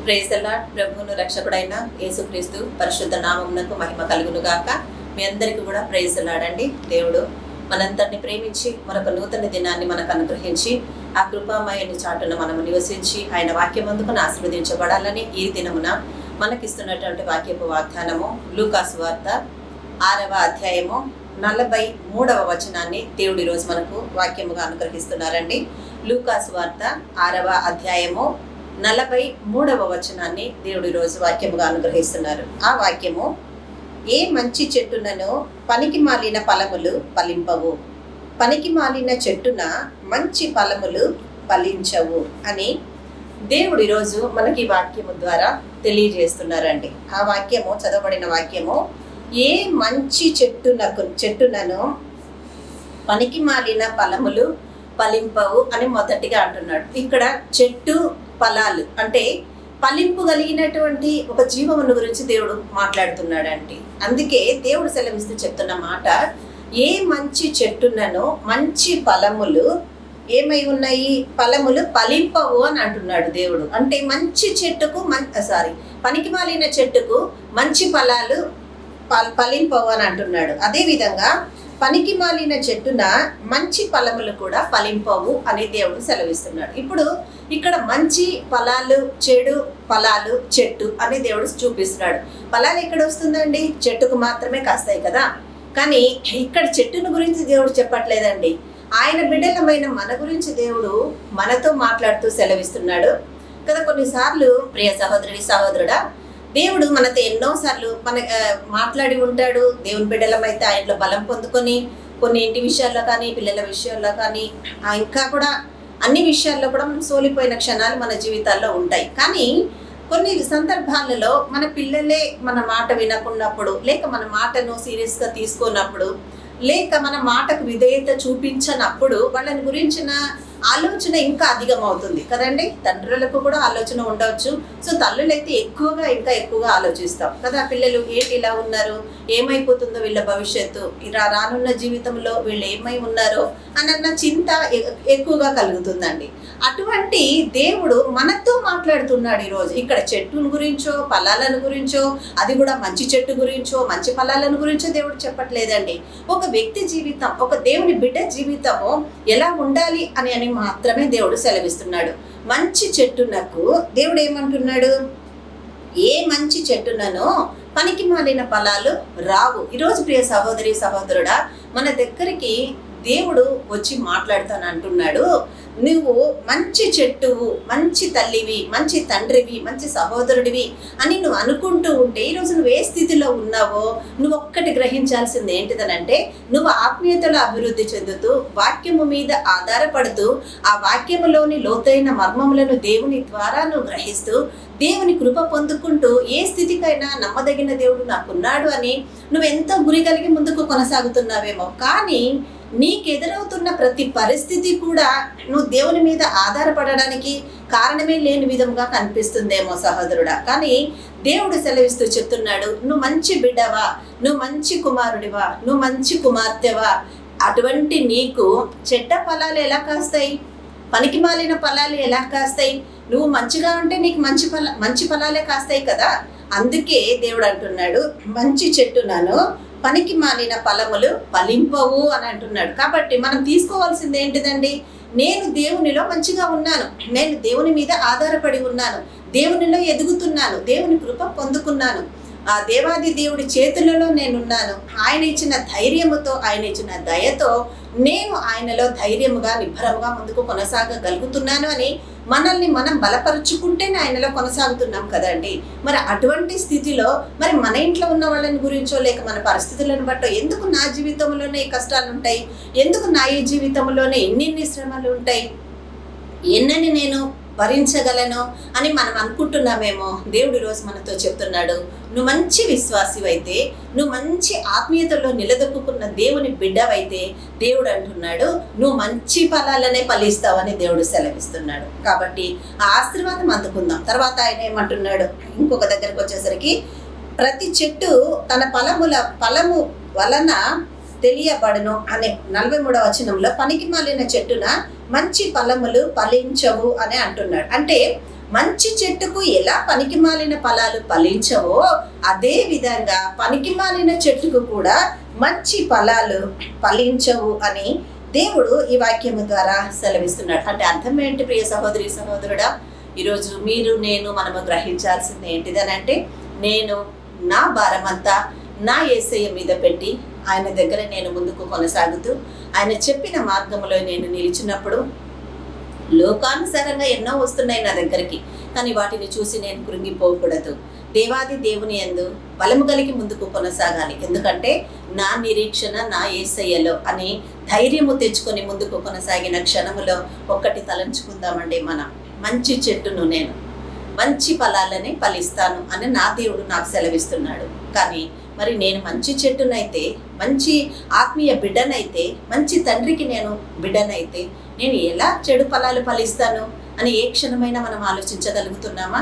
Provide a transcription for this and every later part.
Praise the lord. ప్రభువును రక్షకుడైన యేసుక్రీస్తు పరిశుద్ధ నామమునకు మహిమ కలుగును గాక. మీ అందరికీ కూడా ప్రైజ్ ది లార్డ్ అండి. దేవుడు మనందరిని ప్రేమించి మరొక నూతన దినాన్ని మనకు అనుగ్రహించి ఆ కృపామయని చాటున మనము నివసించి ఆయన వాక్యం అందుకుని ఆశీర్వదించబడాలని ఈ దినమున మనకిస్తున్నటువంటి వాక్యపు వాగ్దానము లూకాసు వార్త 6వ అధ్యాయము 43వ వచనాన్ని దేవుడు ఈరోజు మనకు వాక్యముగా అనుగ్రహిస్తున్నారండి. లూకాసు వార్త 6వ అధ్యాయము 43వ వచనాన్ని దేవుడు ఈరోజు వాక్యముగా అనుగ్రహిస్తున్నారు. ఆ వాక్యము, ఏ మంచి చెట్టునను పనికి మాలిన ఫలములు ఫలింపవు, పనికి మాలిన చెట్టున మంచి ఫలములు ఫలించవు అని దేవుడు ఈరోజు మనకి వాక్యము ద్వారా తెలియజేస్తున్నారండి. ఆ వాక్యము, చదవబడిన వాక్యము, ఏ మంచి చెట్టునను పనికి మాలిన ఫలములు ఫలింపవు అని మొదటిగా అంటున్నాడు. ఇక్కడ చెట్టు ఫలాలు అంటే ఫలింపు కలిగినటువంటి ఒక జీవమును గురించి దేవుడు మాట్లాడుతున్నాడండి. అందుకే దేవుడు సెలవిస్తూ చెప్తున్న మాట, ఏ మంచి చెట్టునను మంచి ఫలములు ఏమై ఉన్నాయి, ఫలములు ఫలింపవు అని అంటున్నాడు దేవుడు. అంటే మంచి చెట్టుకు పనికి మాలిన చెట్టుకు మంచి ఫలాలు ఫలింపవు అని అంటున్నాడు. అదేవిధంగా పనికి మాలిన చెట్టున మంచి ఫలములు కూడా ఫలింపవు అని దేవుడు సెలవిస్తున్నాడు. ఇప్పుడు ఇక్కడ మంచి ఫలాలు, చెడు ఫలాలు, చెట్టు అని దేవుడు చూపిస్తున్నాడు. ఫలాలు ఎక్కడ వస్తుందండి? చెట్టుకు మాత్రమే కాస్తాయి కదా. కానీ ఇక్కడ చెట్టును గురించి దేవుడు చెప్పట్లేదండి. ఆయన బిడ్డలమైన మన గురించి దేవుడు మనతో మాట్లాడుతూ సెలవిస్తున్నాడు కదా. కొన్నిసార్లు ప్రియ సహోదరుడి, సహోదరుడా, దేవుడు మనతో ఎన్నోసార్లు మాట్లాడి ఉంటాడు. దేవుని బిడ్డలమైతే ఆయనలో బలం పొందుకొని కొన్ని ఇంటి విషయాల్లో కానీ, పిల్లల విషయాల్లో కానీ, ఇంకా కూడా అన్ని విషయాల్లో కూడా మనం సోలిపోయిన క్షణాలు మన జీవితాల్లో ఉంటాయి. కానీ కొన్ని సందర్భాలలో మన పిల్లలే మన మాట వినకున్నప్పుడు, లేక మన మాటను సీరియస్గా తీసుకున్నప్పుడు, లేక మన మాటకు విధేయత చూపించనప్పుడు వాళ్ళని గురించిన ఆలోచన ఇంకా అధికమవుతుంది కదండి. తండ్రులకు కూడా ఆలోచన ఉండవచ్చు. సో తల్లులైతే ఇంకా ఎక్కువగా ఆలోచిస్తాం కదా. పిల్లలు ఏంటి ఇలా ఉన్నారు, ఏమైపోతుందో వీళ్ళ భవిష్యత్తు, రానున్న జీవితంలో వీళ్ళు ఏమై ఉన్నారో అన్న చింత ఎక్కువగా కలుగుతుందండి. అటువంటి దేవుడు మనతో మాట్లాడుతున్నాడు ఈరోజు. ఇక్కడ చెట్టును గురించో, ఫలాలను గురించో, అది కూడా మంచి చెట్టు గురించో, మంచి ఫలాలను గురించో దేవుడు చెప్పట్లేదండి. ఒక వ్యక్తి జీవితం, ఒక దేవుని బిడ్డ జీవితము ఎలా ఉండాలి అని మాత్రమే దేవుడు సెలవిస్తున్నాడు. మంచి చెట్టునకు దేవుడు ఏమంటున్నాడు, ఏ మంచి చెట్టునను పనికి మాలిన ఫలాలు రావు. ఈరోజు ప్రియ సహోదరి, సహోదరుడా, మన దగ్గరికి దేవుడు వచ్చి మాట్లాడుతాను అంటున్నాడు. నువ్వు మంచి చెట్టువు, మంచి తల్లివి, మంచి తండ్రివి, మంచి సహోదరుడివి అని నువ్వు అనుకుంటూ ఉంటే ఈరోజు నువ్వు ఏ స్థితిలో ఉన్నావో నువ్వు ఒక్కటి గ్రహించాల్సింది ఏంటిదనంటే, నువ్వు ఆత్మీయతలో అభివృద్ధి చెందుతూ వాక్యము మీద ఆధారపడుతూ ఆ వాక్యములోని లోతైన మర్మములను దేవుని ద్వారా నువ్వు గ్రహిస్తూ దేవుని కృప పొందుకుంటూ ఏ స్థితికైనా నమ్మదగిన దేవుడు నాకున్నాడు అని నువ్వెంతో గురి కలిగి ముందుకు కొనసాగుతున్నావేమో. కానీ నీకెదురవుతున్న ప్రతి పరిస్థితి కూడా నువ్వు దేవుని మీద ఆధారపడడానికి కారణమే లేని విధంగా కనిపిస్తుందేమో సహోదరుడా. కానీ దేవుడు సెలవిస్తూ చెప్తున్నాడు, నువ్వు మంచి బిడ్డవా, నువ్వు మంచి కుమారుడివా, నువ్వు మంచి కుమార్తెవా, అటువంటి నీకు చెడ్డ ఫలాలు ఎలా కాస్తాయి, పనికి మాలిన ఫలాలు ఎలా కాస్తాయి? నువ్వు మంచిగా ఉంటే నీకు మంచి ఫలాలే కాస్తాయి కదా. అందుకే దేవుడు అంటున్నాడు, మంచి చెట్టునను పనికి మాలిన ఫలములు ఫలింపవు అని అంటున్నాడు. కాబట్టి మనం తీసుకోవాల్సింది ఏంటిదండి? నేను దేవునిలో మంచిగా ఉన్నాను, నేను దేవుని మీద ఆధారపడి ఉన్నాను, దేవునిలో ఎదుగుతున్నాను, దేవుని కృప పొందుకున్నాను, ఆ దేవాది దేవుడి చేతులలో నేనున్నాను. ఆయన ఇచ్చిన ధైర్యముతో, ఆయన ఇచ్చిన దయతో నేను ఆయనలో ధైర్యముగా, నిబ్బరముగా ముందుకు కొనసాగగలుగుతున్నాను అని మనల్ని మనం బలపరుచుకుంటేనే ఆయనలో కొనసాగుతున్నాం కదండి. మరి అటువంటి స్థితిలో మరి మన ఇంట్లో ఉన్న వాళ్ళని గురించో, లేక మన పరిస్థితులను బట్టో, ఎందుకు నా జీవితంలోనే ఈ కష్టాలు ఉంటాయి, ఎందుకు నా ఈ జీవితంలోనే ఇన్ని శ్రమలు ఉంటాయి, ఎన్నని నేను భరించగలను అని మనం అనుకుంటున్నామేమో. దేవుడు ఈరోజు మనతో చెప్తున్నాడు, నువ్వు మంచి విశ్వాసివైతే, నువ్వు మంచి ఆత్మీయతలో నిలదొక్కున్న దేవుని బిడ్డవైతే దేవుడు అంటున్నాడు, నువ్వు మంచి ఫలాలనే ఫలిస్తావని దేవుడు సెలవిస్తున్నాడు. కాబట్టి ఆ ఆశీర్వాదం అందుకుందాం. తర్వాత ఆయన ఏమంటున్నాడు, ఇంకొక దగ్గరకు వచ్చేసరికి, ప్రతి చెట్టు తన ఫలము వలన తెలియబడును అనే 43వ వచనంలో పనికి మాలిన చెట్టున మంచి ఫలములు ఫలించవు అని అంటున్నాడు. అంటే మంచి చెట్టుకు ఎలా పనికిమాలిన ఫలాలు ఫలించవో అదే విధంగా పనికిమాలిన చెట్టుకు కూడా మంచి ఫలాలు ఫలించవు అని దేవుడు ఈ వాక్యము ద్వారా సెలవిస్తున్నాడు. అంటే అర్థం ఏంటి ప్రియ సహోదరి సహోదరుడా? ఈరోజు మీరు నేను మనము గ్రహించాల్సింది ఏంటిదనంటే, నేను నా భారమంతా నా యేసయ్య మీద పెట్టి ఆయన దగ్గర నేను ముందుకు కొనసాగుతూ ఆయన చెప్పిన మార్గంలో నేను నిలిచినప్పుడు లోకానుసారంగా ఎన్నో వస్తున్నాయి నా దగ్గరికి, కానీ వాటిని చూసి నేను కృంగిపోకూడదు. దేవాది దేవుని యందు బలము కలిగి ముందుకు కొనసాగాలి. ఎందుకంటే నా నిరీక్షణ నా యేసయ్యలో అని ధైర్యము తెచ్చుకొని ముందుకు కొనసాగిన క్షణములో ఒక్కటి తలంచుకుందామండి, మనం మంచి చెట్టును నేను మంచి ఫలాలని ఫలిస్తాను అని నా దేవుడు నాకు సెలవిస్తున్నాడు. కానీ మరి నేను మంచి చెట్టునైతే, మంచి ఆత్మీయ బిడ్డనైతే, మంచి తండ్రికి నేను బిడ్డనైతే నేను ఎలా చెడు ఫలాలు ఫలిస్తాను అని ఏ క్షణమైనా మనం ఆలోచించగలుగుతున్నామా?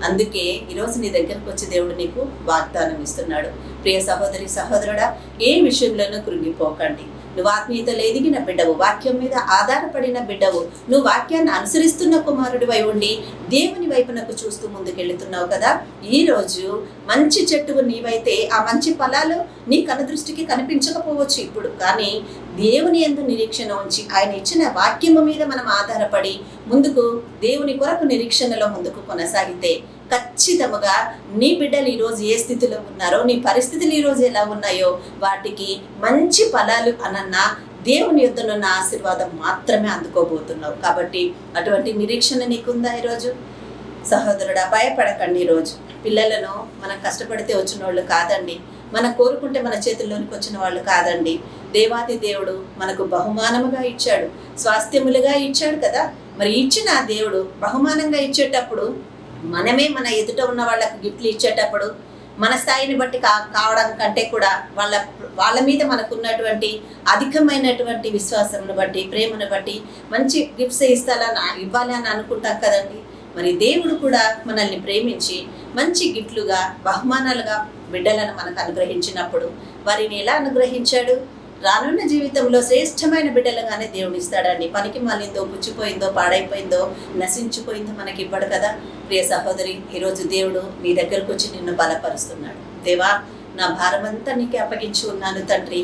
అందుకే ఈరోజు నీ దగ్గరకు వచ్చి దేవుడు నీకు వాగ్దానం ఇస్తున్నాడు. ప్రియ సహోదరి సహోదరుడా, ఏ విషయంలోనూ కృంగిపోకండి. నువ్వు ఆత్మీయతలో ఎదిగిన బిడ్డవు, వాక్యం మీద ఆధారపడిన బిడ్డవు, నువ్వు వాక్యాన్ని అనుసరిస్తున్న కుమారుడివై ఉండి దేవుని వైపునకు చూస్తూ ముందుకెళ్తున్నావు కదా. ఈరోజు మంచి చెట్టువు నీవైతే ఆ మంచి ఫలాలు నీ కనుదృష్టికి కనిపించకపోవచ్చు ఇప్పుడు, కానీ దేవుని యందు నిరీక్షణ ఉంచి ఆయన ఇచ్చిన వాక్యము మీద మనం ఆధారపడి ముందుకు దేవుని కొరకు నిరీక్షణలో ముందుకు కొనసాగితే ఖచ్చితంగా నీ బిడ్డలు ఈరోజు ఏ స్థితిలో ఉన్నారో, నీ పరిస్థితులు ఈరోజు ఎలా ఉన్నాయో వాటికి మంచి ఫలాలు అనన్నా దేవుని యొద్దనున్న ఆశీర్వాదం మాత్రమే అందుకోబోతున్నావు. కాబట్టి అటువంటి నిరీక్షణ నీకుందా ఈరోజు? సహోదరుడా, భయపడకండి. ఈరోజు పిల్లలను మనం కష్టపడితే వచ్చిన వాళ్ళు కాదండి, మనం కోరుకుంటే మన చేతుల్లోనికి వచ్చిన వాళ్ళు కాదండి. దేవాది దేవుడు మనకు బహుమానముగా ఇచ్చాడు, స్వాస్థ్యములుగా ఇచ్చాడు కదా. మరి ఇచ్చిన ఆ దేవుడు బహుమానంగా ఇచ్చేటప్పుడు మనమే మన ఎదుట ఉన్న వాళ్ళకు గిఫ్ట్లు ఇచ్చేటప్పుడు మన స్థాయిని బట్టి కావడం కంటే కూడా వాళ్ళ మీద మనకున్నటువంటి అధికమైనటువంటి విశ్వాసమును బట్టి, ప్రేమను బట్టి మంచి గిఫ్ట్స్ ఇవ్వాలి అని అనుకుంటాం కదండి. మరి దేవుడు కూడా మనల్ని ప్రేమించి మంచి గిఫ్ట్లుగా, బహుమానాలుగా బిడ్డలను మనకు అనుగ్రహించినప్పుడు వారిని ఎలా అనుగ్రహించాడు? రానున్న జీవితంలో శ్రేష్టమైన బిడ్డలుగానే దేవుడు ఇస్తాడండి. పనికి మాలిందో, పుచ్చిపోయిందో, పాడైపోయిందో, నశించిపోయిందో మనకి ఇవ్వడు కదా. ప్రియ సహోదరి, ఈరోజు దేవుడు నీ దగ్గరకు వచ్చి నిన్ను బలపరుస్తున్నాడు. దేవా, నా భారమంతా నీకే అప్పగించి ఉన్నాను తండ్రి.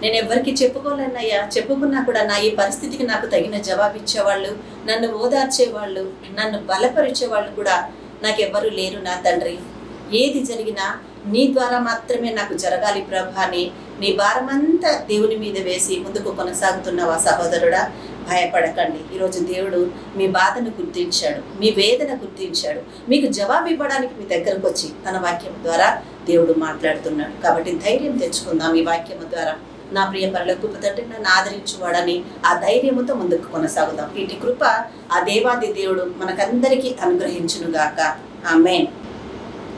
నేను ఎవరికి చెప్పుకోలేనయ్యా, చెప్పుకున్నా కూడా నా ఈ పరిస్థితికి నాకు తగిన జవాబు ఇచ్చేవాళ్ళు, నన్ను ఓదార్చేవాళ్ళు, నన్ను బలపరిచేవాళ్ళు కూడా నాకెవ్వరూ లేరు నా తండ్రి. ఏది జరిగినా నీ ద్వారా మాత్రమే నాకు జరగాలి ప్రభా అని నీ భారమంతా దేవుని మీద వేసి ముందుకు కొనసాగుతున్నావా సహోదరుడా? భయపడకండి. ఈరోజు దేవుడు మీ బాధను గుర్తించాడు, మీ వేదన గుర్తించాడు. మీకు జవాబు ఇవ్వడానికి మీ దగ్గరకు వచ్చి తన వాక్యం ద్వారా దేవుడు మాట్లాడుతున్నాడు. కాబట్టి ధైర్యం తెచ్చుకుందాం ఈ వాక్యము ద్వారా. నా ప్రియ పరలోకపు తండ్రి, నన్ను ఆదరించువాడని ఆ ధైర్యముతో ముందుకు కొనసాగుదాం. వీటి కృప ఆ దేవాది దేవుడు మనకందరికీ అనుగ్రహించునుగాక. ఆమేన్.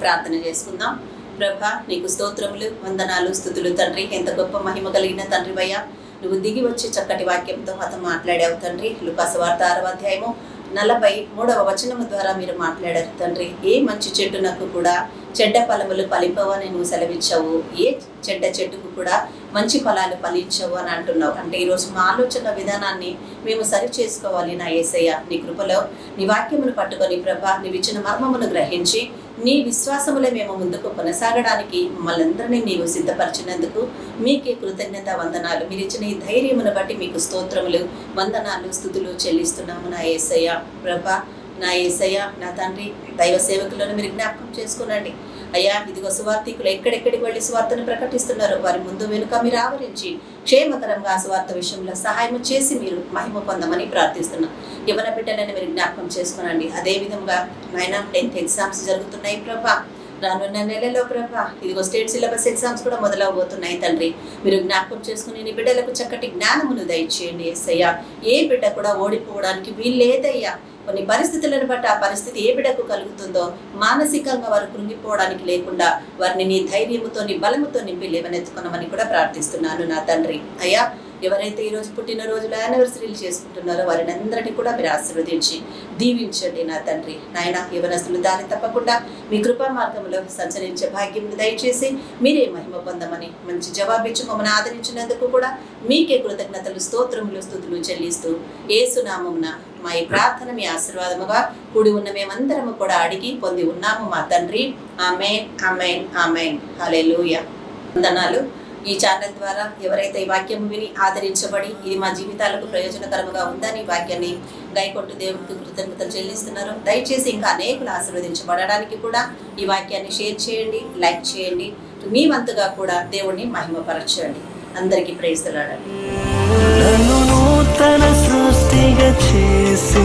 ప్రార్థన చేసుకుందాం. ప్రభా, నీకు స్తోత్రములు, వందనాలు, స్తుతులు తండ్రి. ఎంత గొప్ప మహిమ కలిగిన తండ్రివయ్యా, నువ్వు దిగి వచ్చి చక్కటి వాక్యంతో మాతో మాట్లాడావు తండ్రి. లూకాసు వార్త 6వ అధ్యాయము 43వ వచనము ద్వారా మీరు మాట్లాడారు తండ్రి. ఏ మంచి చెట్టునకు కూడా చెడ్డ ఫలములు ఫలింపవని నువ్వు సెలవిచ్చావు, ఏ చెడ్డ చెట్టుకు కూడా మంచి ఫలాలు ఫలించవు అని అంటున్నావు. అంటే ఈరోజు మా ఆలోచన విధానాన్ని మేము సరి చేసుకోవాలి నా యేసయ్య. నీ కృపలో నీ వాక్యమును పట్టుకొని ప్రభా, నీవు ఇచ్చిన మర్మమును గ్రహించి నీ విశ్వాసములే మేము ముందుకు కొనసాగడానికి మమ్మల్ని అందరినీ నీవు సిద్ధపరిచినందుకు మీకే కృతజ్ఞత వందనాలు. మీరు ఇచ్చిన ఈ ధైర్యమును బట్టి మీకు స్తోత్రములు, వందనాలు, స్తుతులు చెల్లిస్తున్నాము నా యేసయ్య. ప్రభా, నా యేసయ్య, నా తండ్రి, దైవ సేవకులను మీరు జ్ఞాపకం చేసుకునండి అయ్యా. ఇదిగో సువార్థికులు ఎక్కడెక్కడికి వెళ్ళి సువార్తను ప్రకటిస్తున్నారో వారి ముందు వెనుక మీరు ఆవరించి క్షేమకరంగా ఆ సువార్త విషయంలో సహాయం చేసి మీరు మహిమ పొందమని ప్రార్థిస్తున్నాం. యవన బిడ్డలను మీరు జ్ఞాపకం చేసుకునండి. అదేవిధంగా 10th ఎగ్జామ్స్ జరుగుతున్నాయి ప్రభా. రానున్న నెలలో ప్రభా, ఇదిగో స్టేట్ సిలబస్ ఎగ్జామ్స్ కూడా మొదలవబోతున్నాయి తండ్రి. మీరు జ్ఞాపకం చేసుకుని నీ బిడ్డలకు చక్కటి జ్ఞానమును దయచేయండి యేసయ్య. ఏ బిడ్డ కూడా ఓడిపోవడానికి వీల్లేదయ్యా. కొన్ని పరిస్థితులను బట్టి ఆ పరిస్థితి ఏ బిడ్డకు కలుగుతుందో మానసికంగా వారు కృంగిపోవడానికి లేకుండా వారిని నీ ధైర్యముతో, నీ బలముతో నింపి లేవనెత్తుకున్నామని కూడా ప్రార్థిస్తున్నాను నా తండ్రి. అయ్యా, ఎవరైతే ఈరోజు పుట్టినరోజులు యానివర్సరీలు చేసుకుంటున్నారో వారిని అందరినీ కూడా మీరు ఆశీర్వదించి దీవించండి నా తండ్రి. నాయన యవనస్తులు దారి తప్పకుండా మీ కృపా మార్గంలో సంచరించే భాగ్యం దయచేసి మీరే మహిమ పొందమని మంచి జవాబిచ్చి మమ్మల్ని ఆదరించినందుకు కూడా మీకే కృతజ్ఞతలు, స్తోత్రములు, స్తుతులు చెల్లిస్తూ యేసునామమున మా ఈ ప్రార్థన మీ ఆశీర్వాదముగా కూడి ఉన్న మేమందరము కూడా అడిగి పొంది ఉన్నాము మా తండ్రి. ఆమేన్, ఆమేన్, ఆమేన్. హల్లెలూయా. వందనాలు. ఈ ఛానల్ ద్వారా ఎవరైతే ఈ వాక్యం విని ఆదరించబడి ఇది మా జీవితాలకు ప్రయోజనకరముగా ఉందని వాక్యాన్ని గైకొట్టు దేవుడికి కృతజ్ఞతలు చెల్లిస్తున్నారో దయచేసి ఇంకా అనేకులు ఆశీర్వదించబడడానికి కూడా ఈ వాక్యాన్ని షేర్ చేయండి, లైక్ చేయండి. మీ వంతుగా కూడా దేవుణ్ణి మహిమపరచండి. అందరికీ ప్రైజ్ ది లార్డ్. నన్ను నూతన సృష్టిగా చేసి